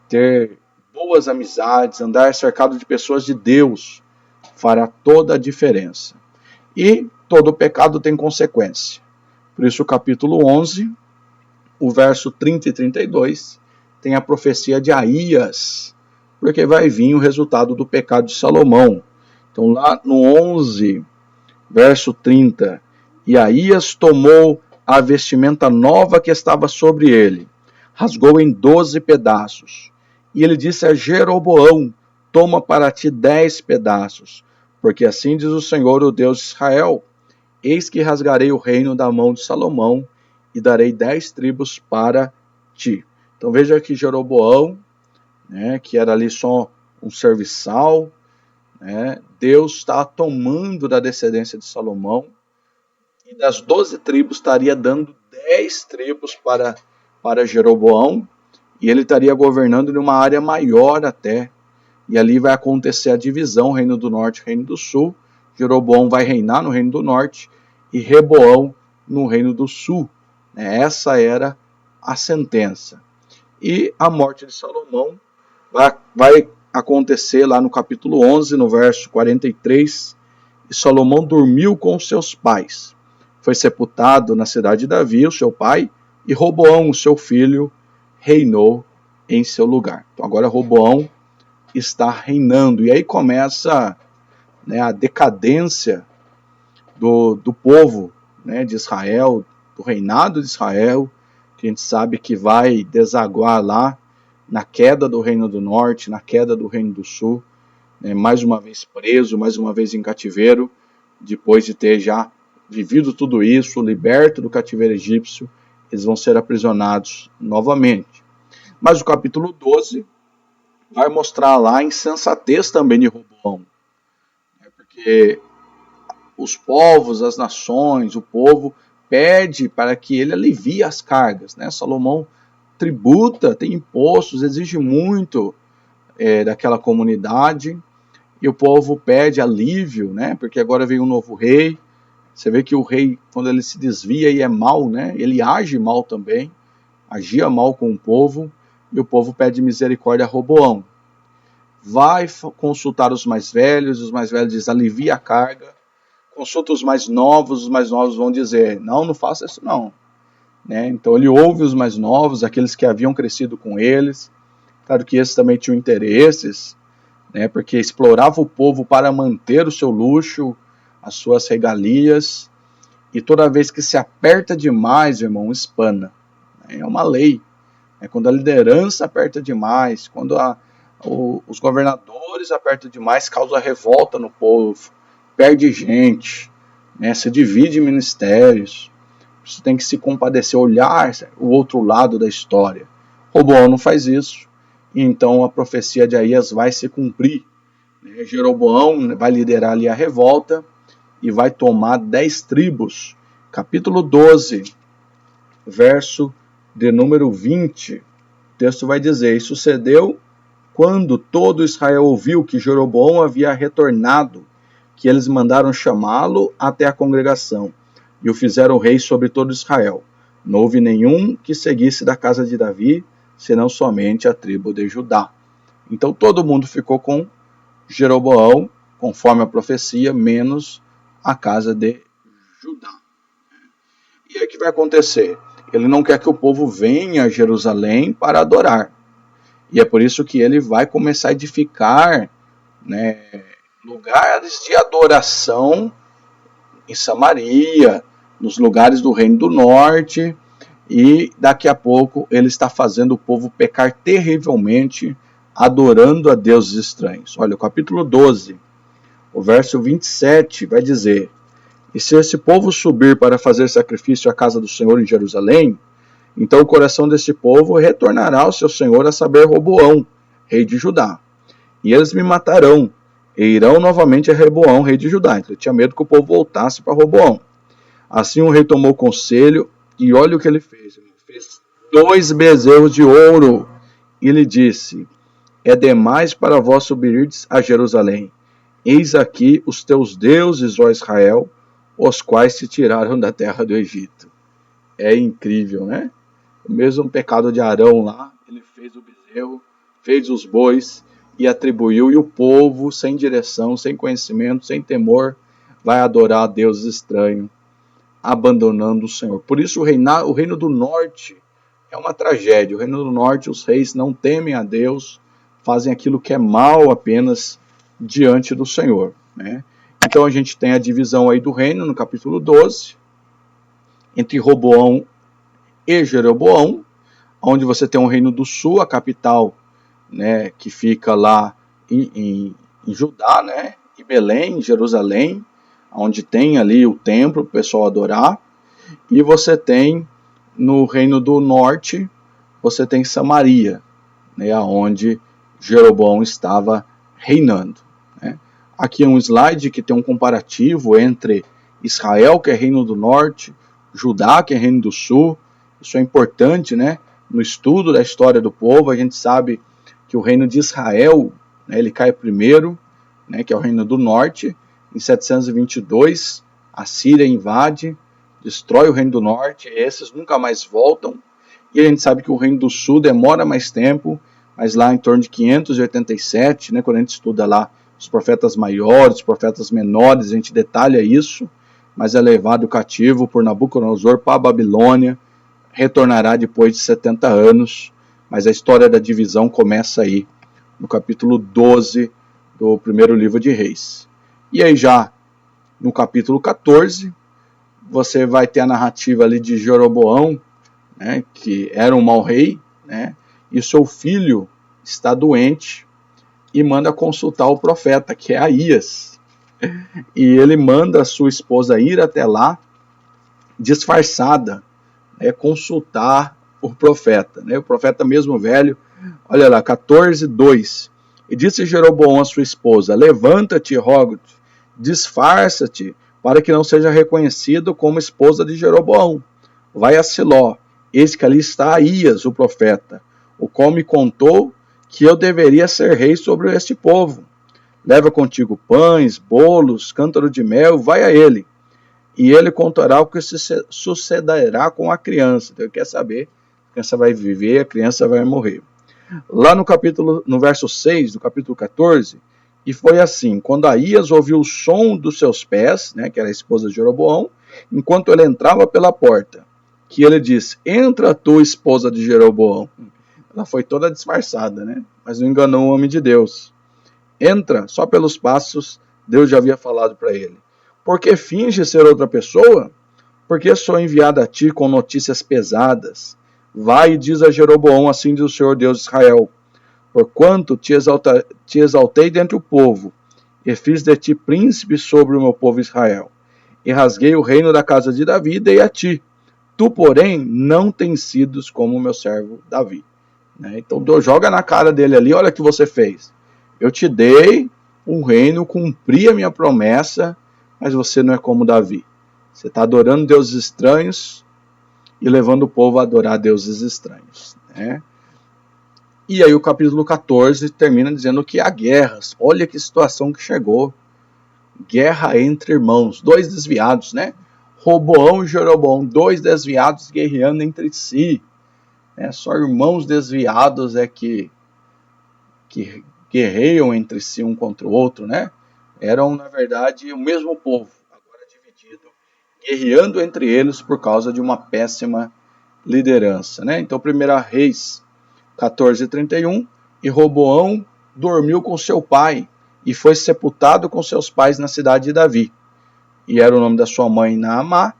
ter boas amizades, andar cercado de pessoas de Deus fará toda a diferença. E todo pecado tem consequência. Por isso o capítulo 11, o verso 30 e 32, tem a profecia de Aías, porque vai vir o resultado do pecado de Salomão. Então lá no 11, verso 30, e Aías tomou a vestimenta nova que estava sobre ele, rasgou em 12 pedaços, e ele disse a Jeroboão: toma para ti 10 pedaços, porque assim diz o Senhor, o Deus de Israel: eis que rasgarei o reino da mão de Salomão, e darei 10 tribos para ti. Então veja que Jeroboão, né, que era ali só um serviçal, né, Deus está tomando da descendência de Salomão, e das 12 tribos estaria dando 10 tribos para Jeroboão, e ele estaria governando em uma área maior até, e ali vai acontecer a divisão, reino do norte e reino do sul. Jeroboão vai reinar no reino do norte e Reboão no reino do sul. Essa era a sentença. E a morte de Salomão vai acontecer lá no capítulo 11, no verso 43. E Salomão dormiu com seus pais. Foi sepultado na cidade de Davi, o seu pai, e Roboão, o seu filho, reinou em seu lugar. Então agora Roboão está reinando. E aí começa, né, a decadência do povo, né, de Israel, do reinado de Israel, que a gente sabe que vai desaguar lá na queda do Reino do Norte, na queda do Reino do Sul, né, mais uma vez preso, mais uma vez em cativeiro, depois de ter já vivido tudo isso, liberto do cativeiro egípcio, eles vão ser aprisionados novamente. Mas o capítulo 12 vai mostrar lá a insensatez também de Roboão, né, porque os povos, as nações, o povo pede para que ele alivie as cargas, né? Salomão tributa, tem impostos, exige muito daquela comunidade, e o povo pede alívio, né? Porque agora veio um novo rei. Você vê que o rei, quando ele se desvia e é mal, né? Ele age mal também, agia mal com o povo, e o povo pede misericórdia a Roboão. Vai consultar os mais velhos dizem, alivia a carga. Consulta os mais novos vão dizer, não faça isso não. Né? Então ele ouve os mais novos, aqueles que haviam crescido com eles. Claro que esses também tinham interesses, né? Porque explorava o povo para manter o seu luxo, as suas regalias, e toda vez que se aperta demais, irmão, espana. É uma lei. Quando a liderança aperta demais, quando os governadores apertam demais, causa revolta no povo, perde gente, né? Se divide em ministérios. Você tem que se compadecer, olhar o outro lado da história. Roboão não faz isso, e então a profecia de Aías vai se cumprir. Jeroboão vai liderar ali a revolta e vai tomar 10 tribos. Capítulo 12, verso de número 20, o texto vai dizer, e sucedeu quando todo Israel ouviu que Jeroboão havia retornado, que eles mandaram chamá-lo até a congregação, e o fizeram rei sobre todo Israel. Não houve nenhum que seguisse da casa de Davi, senão somente a tribo de Judá. Então todo mundo ficou com Jeroboão, conforme a profecia, menos a casa de Judá. E aí o que vai acontecer? Ele não quer que o povo venha a Jerusalém para adorar. E é por isso que ele vai começar a edificar, né, lugares de adoração em Samaria, nos lugares do Reino do Norte, e daqui a pouco ele está fazendo o povo pecar terrivelmente, adorando a deuses estranhos. Olha, o capítulo 12, o verso 27 vai dizer, e se esse povo subir para fazer sacrifício à casa do Senhor em Jerusalém, então o coração desse povo retornará ao seu senhor, a saber, Roboão, rei de Judá. E eles me matarão, e irão novamente a Roboão, rei de Judá. Então ele tinha medo que o povo voltasse para Roboão. Assim o rei tomou conselho, e olha o que ele fez. Ele fez 2 bezerros de ouro, e lhe disse, é demais para vós subirdes a Jerusalém. Eis aqui os teus deuses, ó Israel, os quais se tiraram da terra do Egito. É incrível, né? O mesmo pecado de Arão lá, ele fez o bezerro, fez os bois e atribuiu, e o povo, sem direção, sem conhecimento, sem temor, vai adorar a deuses estranhos, abandonando o Senhor. Por isso o reino do norte é uma tragédia. O reino do norte, os reis não temem a Deus, fazem aquilo que é mal apenas diante do Senhor, né? Então a gente tem a divisão aí do reino no capítulo 12, entre Roboão e Jeroboão, onde você tem o reino do sul, a capital, né, que fica lá em Judá, né, e Belém, Jerusalém, onde tem ali o templo para o pessoal adorar, e você tem no reino do norte, você tem Samaria, né, onde Jeroboão estava reinando. Né. Aqui é um slide que tem um comparativo entre Israel, que é reino do norte, Judá, que é reino do sul. Isso é importante, né? No estudo da história do povo, a gente sabe que o reino de Israel, né, ele cai primeiro, né, que é o reino do norte. Em 722, a Síria invade, destrói o reino do norte, e esses nunca mais voltam. E a gente sabe que o reino do sul demora mais tempo, mas lá em torno de 587, né, quando a gente estuda lá os profetas maiores, os profetas menores, a gente detalha isso, mas é levado cativo por Nabucodonosor para a Babilônia, retornará depois de 70 anos, mas a história da divisão começa aí, no capítulo 12 do primeiro livro de Reis. E aí já no capítulo 14, você vai ter a narrativa ali de Jeroboão, né, que era um mau rei, né, e seu filho está doente e manda consultar o profeta, que é Aías. E ele manda a sua esposa ir até lá, disfarçada, né, consultar o profeta. Né, o profeta mesmo velho, olha lá, 14:2. E disse Jeroboão a sua esposa: levanta-te, rogo-te, disfarça-te, para que não seja reconhecido como esposa de Jeroboão. Vai a Siló, eis que ali está Aías, o profeta, o qual me contou que eu deveria ser rei sobre este povo. Leva contigo pães, bolos, cântaro de mel, vai a ele. E ele contará o que sucederá com a criança. Então ele quer saber, a criança vai viver, a criança vai morrer. Lá no verso 6 do capítulo 14, e foi assim: quando Aías ouviu o som dos seus pés, né, que era a esposa de Jeroboão, enquanto ele entrava pela porta, que ele disse: entra tu, esposa de Jeroboão. Ela foi toda disfarçada, né, mas não enganou o homem de Deus. Entra, só pelos passos, Deus já havia falado para ele. Porque finge ser outra pessoa? Porque sou enviado a ti com notícias pesadas. Vai e diz a Jeroboão: assim diz o Senhor Deus de Israel: porquanto te exaltei dentre o povo, e fiz de ti príncipe sobre o meu povo Israel, e rasguei o reino da casa de Davi e dei a ti. Tu, porém, não tens sido como o meu servo Davi. Então Deus joga na cara dele ali: olha o que você fez. Eu te dei um reino, cumpri a minha promessa, mas você não é como Davi. Você está adorando deuses estranhos e levando o povo a adorar deuses estranhos. Né? E aí o capítulo 14 termina dizendo que há guerras. Olha que situação que chegou. Guerra entre irmãos, dois desviados, né? Roboão e Jeroboão, dois desviados guerreando entre si. Só irmãos desviados é que guerreiam entre si um contra o outro, né? Eram, na verdade, o mesmo povo, agora dividido, guerreando entre eles por causa de uma péssima liderança, né? Então, 1 Reis 14:31, e Roboão dormiu com seu pai e foi sepultado com seus pais na cidade de Davi. E era o nome da sua mãe Naamá,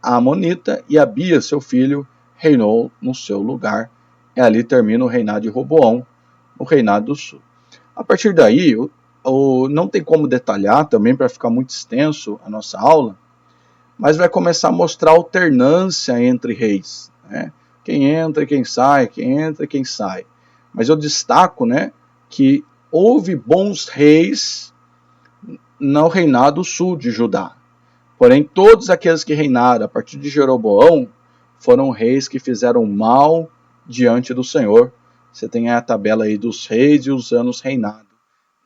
a Amonita, e Abias, seu filho, reinou no seu lugar. E ali termina o reinado de Roboão, o reinado do sul. A partir daí, não tem como detalhar também para ficar muito extenso a nossa aula, mas vai começar a mostrar alternância entre reis, né? Quem entra e quem sai, quem entra e quem sai. Mas eu destaco, né, que houve bons reis no reinado sul de Judá. Porém, todos aqueles que reinaram a partir de Jeroboão foram reis que fizeram mal diante do Senhor. Você tem a tabela aí dos reis e os anos reinados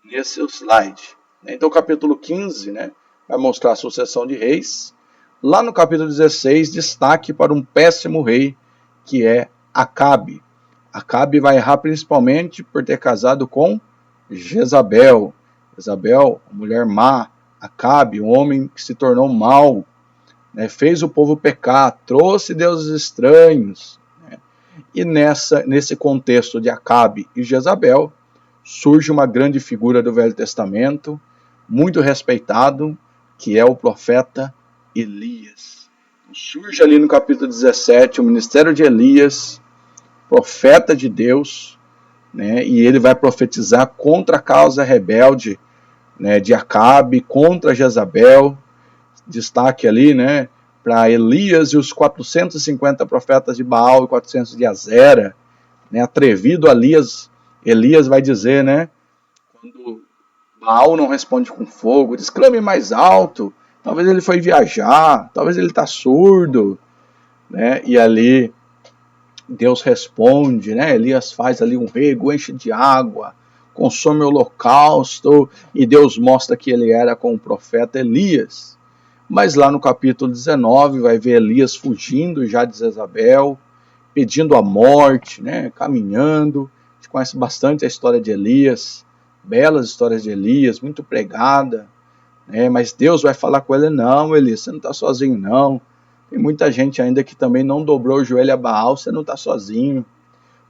nesse slide. Então o capítulo 15, né, vai mostrar a sucessão de reis. Lá no capítulo 16, destaque para um péssimo rei, que é Acabe. Acabe vai errar principalmente por ter casado com Jezabel. Jezabel, mulher má. Acabe, um homem que se tornou mau, né, fez o povo pecar, trouxe deuses estranhos. E nesse contexto de Acabe e Jezabel, surge uma grande figura do Velho Testamento, muito respeitado, que é o profeta Elias. Surge ali no capítulo 17 o ministério de Elias, profeta de Deus, né, e ele vai profetizar contra a causa rebelde, né, de Acabe, contra Jezabel. Destaque ali, né, para Elias e os 450 profetas de Baal e 400 de Azera, né, atrevido Elias vai dizer, né, quando Baal não responde com fogo, diz: clame mais alto, talvez ele foi viajar, talvez ele está surdo, né, e ali Deus responde, né, Elias faz ali um rego, enche de água, consome o holocausto, e Deus mostra que ele era com o profeta Elias. Mas lá no capítulo 19 vai ver Elias fugindo já de Jezabel, pedindo a morte, né, caminhando. A gente conhece bastante a história de Elias, belas histórias de Elias, muito pregada, né, mas Deus vai falar com ele: não, Elias, você não está sozinho não. Tem muita gente ainda que também não dobrou o joelho a Baal, você não está sozinho.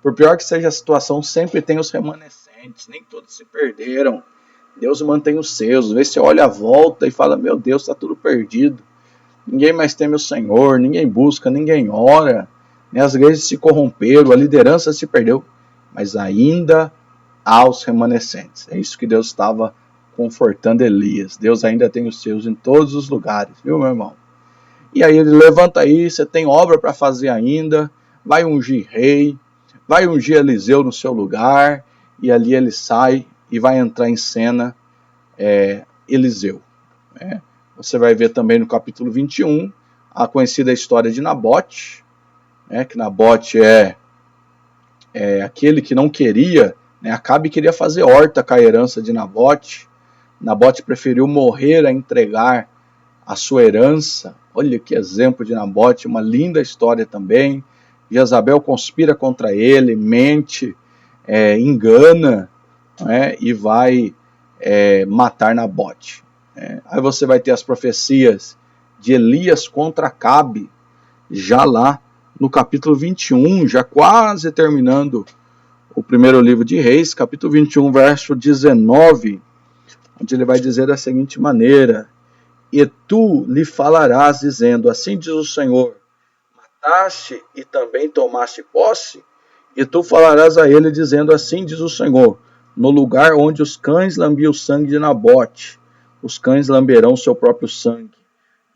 Por pior que seja a situação, sempre tem os remanescentes, nem todos se perderam. Deus mantém os seus. Às vezes você olha a volta e fala, meu Deus, está tudo perdido. Ninguém mais teme o Senhor, ninguém busca, ninguém ora. As igrejas se corromperam, a liderança se perdeu. Mas ainda há os remanescentes. É isso que Deus estava confortando Elias. Deus ainda tem os seus em todos os lugares, viu, meu irmão? E aí ele levanta aí, você tem obra para fazer ainda, vai ungir rei, vai ungir Eliseu no seu lugar, e ali ele sai e vai entrar em cena Eliseu. Né? Você vai ver também no capítulo 21 a conhecida história de Nabote, né? Que Nabote é aquele que não queria, né? Acabe queria fazer horta com a herança de Nabote. Nabote preferiu morrer a entregar a sua herança. Olha que exemplo de Nabote, uma linda história também. Jezabel conspira contra ele, mente, engana, né? E vai matar Nabote. Aí você vai ter as profecias de Elias contra Acabe, já lá no capítulo 21, já quase terminando o primeiro livro de Reis, capítulo 21, verso 19, onde ele vai dizer da seguinte maneira: e tu lhe falarás dizendo, assim diz o Senhor, mataste e também tomaste posse? E tu falarás a ele dizendo, assim diz o Senhor, no lugar onde os cães lambiam o sangue de Nabote, os cães lamberão seu próprio sangue.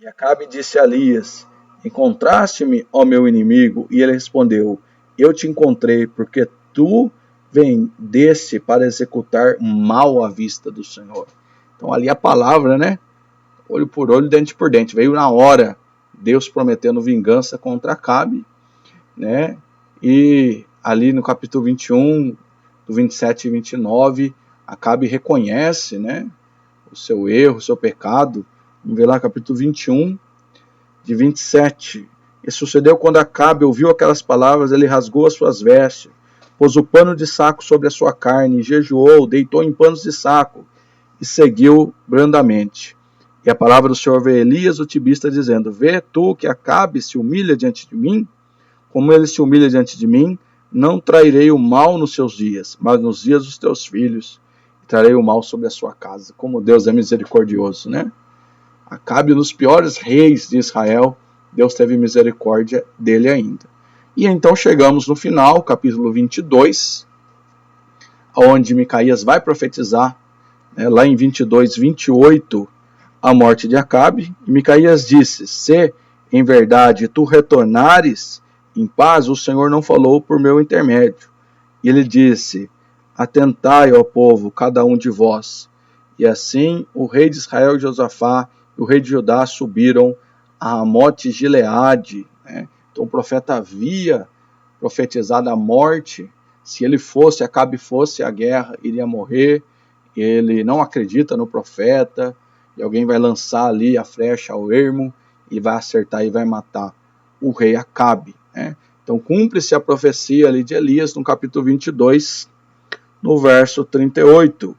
E Acabe disse a Elias, encontraste-me, ó meu inimigo? E ele respondeu, eu te encontrei, porque tu vendeste para executar mal à vista do Senhor. Então ali a palavra, né? Olho por olho, dente por dente. Veio na hora Deus prometendo vingança contra Acabe, né? E ali no capítulo 21, do 27 e 29, Acabe reconhece, né, o seu erro, o seu pecado. Vamos ver lá, capítulo 21, de 27. E sucedeu quando Acabe ouviu aquelas palavras, ele rasgou as suas vestes, pôs o pano de saco sobre a sua carne, jejuou, deitou em panos de saco e seguiu brandamente. E a palavra do Senhor veio a Elias, o tibista, dizendo, vê tu que Acabe se humilha diante de mim? Como ele se humilha diante de mim, não trairei o mal nos seus dias, mas nos dias dos teus filhos, trarei o mal sobre a sua casa. Como Deus é misericordioso, né? Acabe nos piores reis de Israel, Deus teve misericórdia dele ainda. E então chegamos no final, capítulo 22, onde Micaías vai profetizar, né, lá em 22, 28, a morte de Acabe. E Micaías disse, se em verdade tu retornares em paz, o Senhor não falou por meu intermédio. E ele disse, atentai, ó povo, cada um de vós. E assim o rei de Israel, Josafá, e o rei de Judá subiram a Ramote Gileade. Né? Então o profeta havia profetizado a morte. Se ele fosse, Acabe fosse, a guerra iria morrer. Ele não acredita no profeta. E alguém vai lançar ali a flecha ao ermo e vai acertar e vai matar o rei Acabe. Né? Então cumpre-se a profecia ali de Elias no capítulo 22, no verso 38.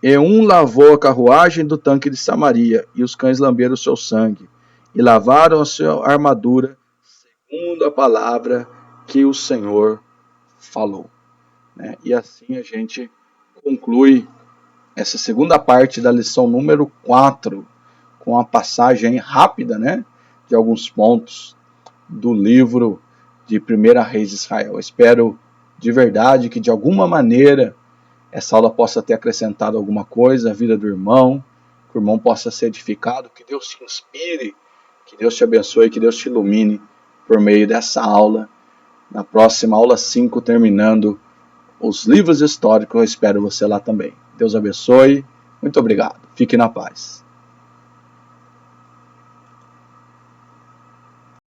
E um lavou a carruagem do tanque de Samaria, e os cães lamberam o seu sangue, e lavaram a sua armadura, segundo a palavra que o Senhor falou. Né? E assim a gente conclui essa segunda parte da lição número 4, com a passagem rápida, né, de alguns pontos do livro de 1 Reis de Israel. Eu espero de verdade que de alguma maneira essa aula possa ter acrescentado alguma coisa à vida do irmão, que o irmão possa ser edificado, que Deus te inspire, que Deus te abençoe, que Deus te ilumine por meio dessa aula. Na próxima aula 5, terminando os livros históricos, eu espero você lá também. Deus abençoe, muito obrigado, fique na paz.